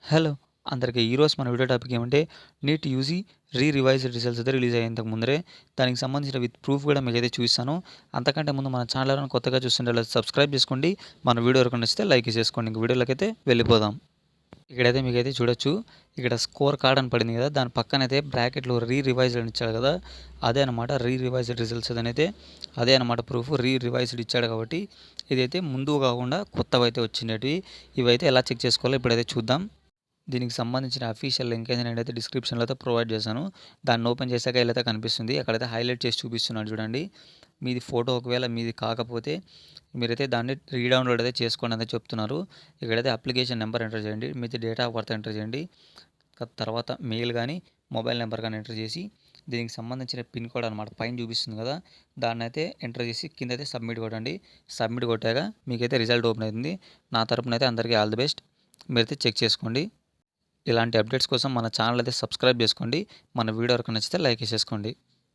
Hello! అందరికి ఈరోజు మన వీడియో టాపిక్ ఏమంటే నీట్ యూజీ రివైజ్డ్ రిజల్ట్స్ అయితే రిలీజ్ అయ్యేంతకు ముందరే దానికి సంబంధించిన విత్ ప్రూఫ్ కూడా మీకైతే చూపిస్తాను. అంతకంటే ముందు మన ఛానల్ ఎవరైనా కొత్తగా చూస్తుంటే సబ్స్క్రైబ్ చేసుకోండి. మన వీడియో ఎవరికైనా నచ్చితే లైక్ చేసుకోండి. ఇంక వీడియోలోకైతే వెళ్ళిపోదాం. ఇక్కడైతే మీకైతే చూడొచ్చు. ఇక్కడ స్కోర్ కార్డ్ అని పడింది కదా, దాని పక్కనైతే బ్రాకెట్లో రివైజ్డ్ అని ఇచ్చాడు కదా, అదే అనమాట రివైజ్డ్ రిజల్ట్స్ అయితే అదే అనమాట ప్రూఫ్. రివైజ్డ్ ఇచ్చాడు కాబట్టి ఇదైతే ముందు కాకుండా కొత్తవి అయితే వచ్చినవి. ఇవైతే ఎలా చెక్ చేసుకోవాలో ఇప్పుడైతే చూద్దాం. దీనికి సంబంధించిన అఫీషియల్ లింక్ అయితే నేనైతే డిస్క్రిప్షన్లో అయితే ప్రొవైడ్ చేశాను. దాన్ని ఓపెన్ చేశాక ఇలా అయితే కనిపిస్తుంది. అక్కడైతే హైలైట్ చేసి చూపిస్తున్నాడు చూడండి. మీది ఫోటో ఒకవేళ మీది కాకపోతే మీరైతే దాన్ని రీడౌన్లోడ్ అయితే చేసుకోండి అని చెప్తున్నారు. ఇక్కడైతే అప్లికేషన్ నెంబర్ ఎంటర్ చేయండి, మీది డేట్ ఆఫ్ బర్త్ ఎంటర్ చేయండి, తర్వాత మెయిల్ కానీ మొబైల్ నెంబర్ కానీ ఎంటర్ చేసి దీనికి సంబంధించిన పిన్ కోడ్ అనమాట పైన చూపిస్తుంది కదా, దాన్ని అయితే ఎంటర్ చేసి కింద అయితే సబ్మిట్ కొట్టండి. సబ్మిట్ కొట్టాక మీకైతే రిజల్ట్ ఓపెన్ అవుతుంది. నా తరపున అయితే అందరికీ ఆల్ ది బెస్ట్. మీరైతే చెక్ చేసుకోండి. ఇలాంటి అప్డేట్స్ కోసం మన ఛానల్ అయితే సబ్స్క్రైబ్ చేసుకోండి. మన వీడియో వరకు నచ్చితే లైక్ చేసేసుకోండి.